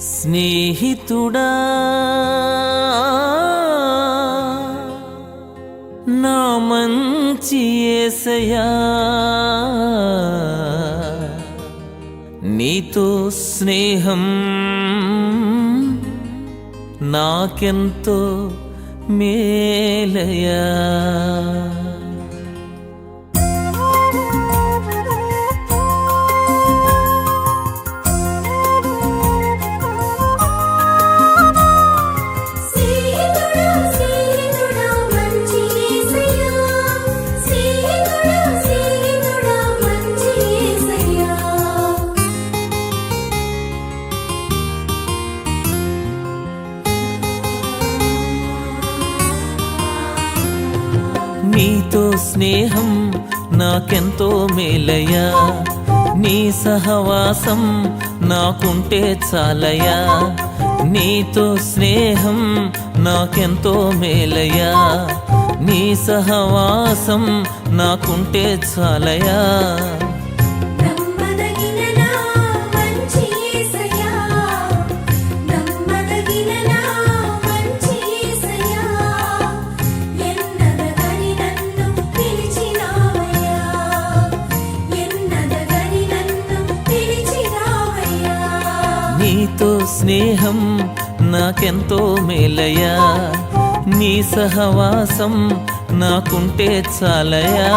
స్నేహితుడా నా మంచి యేసయ్యా, నీతో స్నేహం నాకెంతో మేలయ్యా. నీతో స్నేహం నాకెంతో మేలయ్యా, నీ సహవాసం నాకుంటే చాలయ్యా. నీతో స్నేహం నాకెంతో మేలయ్యా, నీ సహవాసం నాకుంటే చాలయ్యా. నీతో స్నేహం నాకెంతో మేలయ్యా, నీ సహవాసం నాకుంటే చాలయ్యా.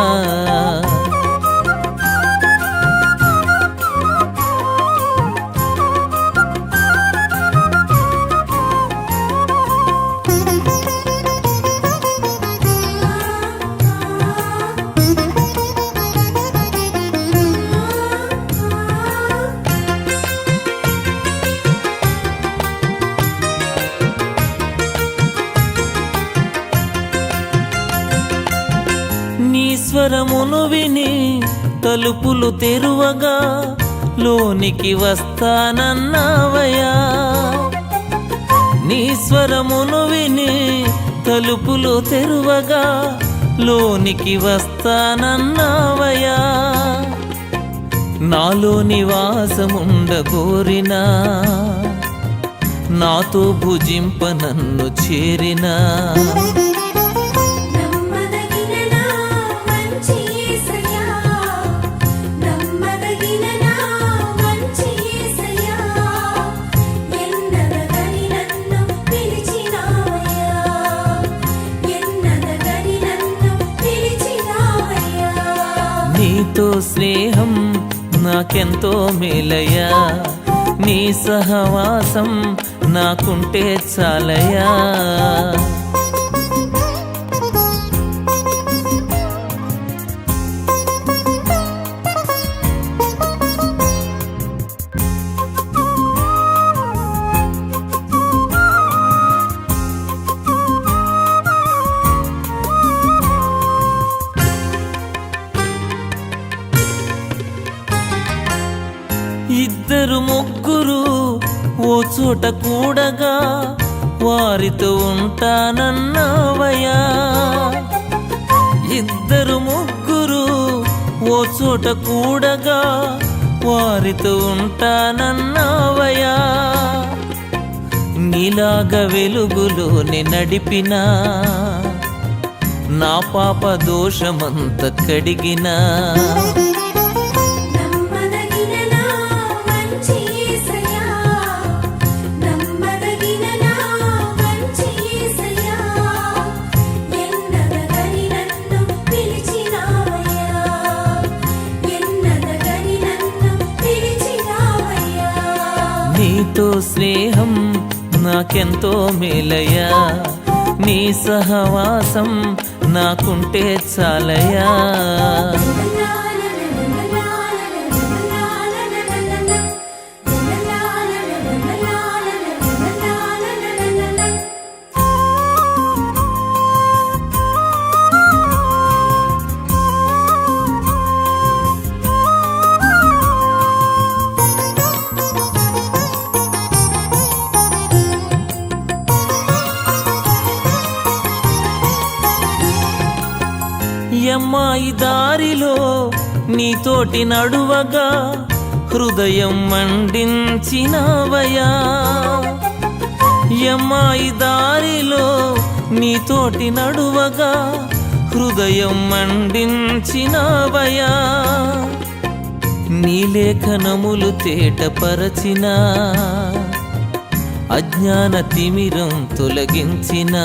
నీ స్వరమును విని తలుపులు తెరువగా లోనికి వస్తానన్నావయ్యా. నీ స్వరమును విని తలుపులు తెరువగా లోనికి వస్తానన్నావయ్యా. నాలో నివాసముండగోరినా, నాతో భుజింప నన్ను చేరినా, నీతో స్నేహం నాకెంతో మేలయ్యా, నీ సహవాసం నాకుంటే చాలయ్యా. ఇద్దరు ముగ్గురు ఓ చోట కూడగా వారితో ఉంటానన్నావయ్యా. ఇద్దరు ముగ్గురు ఓ చోట కూడగా వారితో ఉంటానన్నావయ్యా. నీలాగా వెలుగులోనే నడిపినా, నా పాప దోషమంత కడిగినా, నీతో స్నేహం నాకెంతో మేలయ్యా, నీ సహవాసం నాకుంటే చాలయ్యా. యమ్మాయి దారిలో నీతోటి నడువగా హృదయం మండించినవయా. యమ్మాయి దారిలో నీతోటి నడువగా హృదయం మండించినవయా. నీ లేఖనములు తేటపరచిన అజ్ఞాన తిమిరం తొలగించిన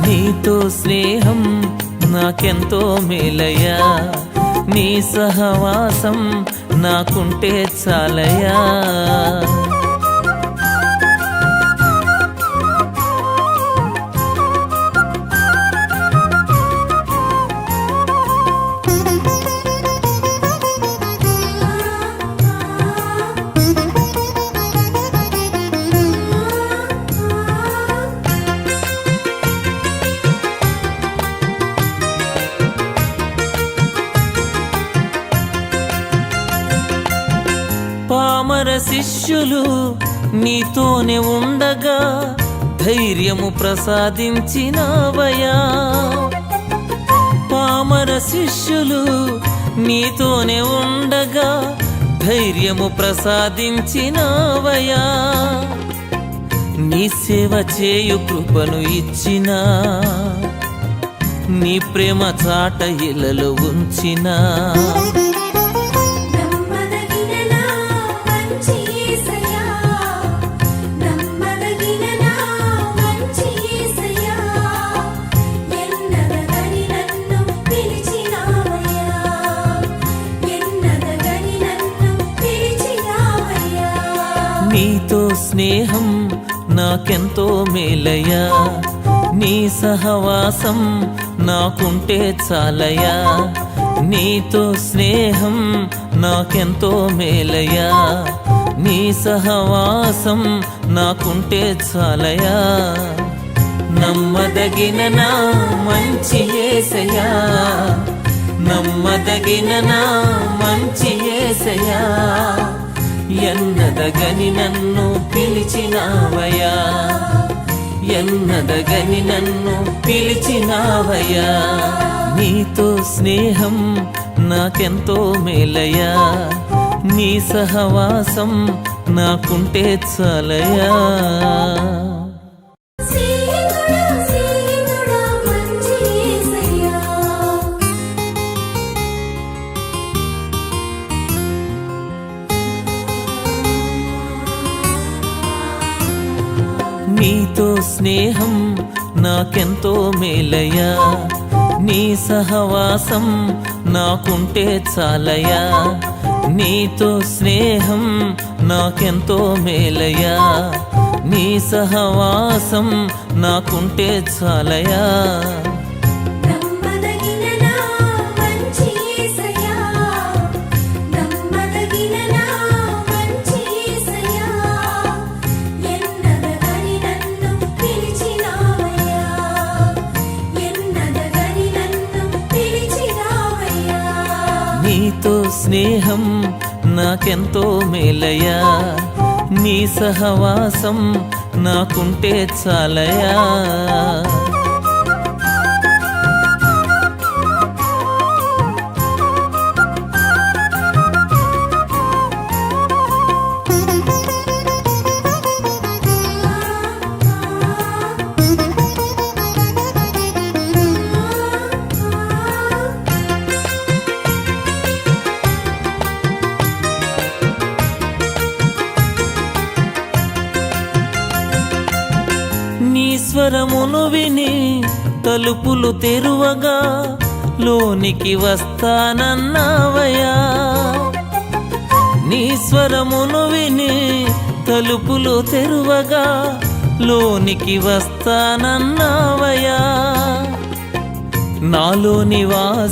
నీతో స్నేహం నాకెంతో మేలయ్యా. నీ సహవాసం నాకుంటే చాలయ్యా. పామర శిష్యులు నీతోనే ఉండగా ధైర్యము ప్రసాదించినవయా. పామర శిష్యులు నీతోనే ఉండగా ధైర్యము ప్రసాదించినవయా. నీ సేవ చేయు కృపను ఇచ్చిన నీ ప్రేమ చాట ఇలలో ఉంచిన నీతో స్నేహం నాకెంతో మేలయ్యా. నీ సహవాసం నాకుంటే చాలయ్యా. నీతో స్నేహం నాకెంతో మేలయ్యా. నీ సహవాసం నాకుంటే చాలయ్యా. నమ్మదగిన నా మంచి యేసయ్యా, నమ్మదగిన నా మంచి యేసయ్యా. ఎన్నదగని నన్ను పిలిచినావయ్యా, ఎన్నదగని నన్ను పిలిచినావయ్యా. నీతో స్నేహం నాకెంతో మేలయ్యా. నీ సహవాసం నాకుంటే చాలయ్యా. నీతో స్నేహం నాకెంతో మేలయ్యా. నీ సహవాసం నాకుంటే చాలయ్యా. నీతో స్నేహం నాకెంతో మేలయ్యా. నీ సహవాసం నాకుంటే చాలయ్యా. నీతో స్నేహం నాకెంతో మేలయ్యా. నీ సహవాసం నాకుంటే చాలయ్యా. నీ స్వరమును విని తలుపులు తెరువగా లోనికి వస్తానన్నావయ్యా. నీ స్వరమును విని తలుపులు తెరువగా లోనికి వస్తానన్నావయ్యా. నాలో నివాస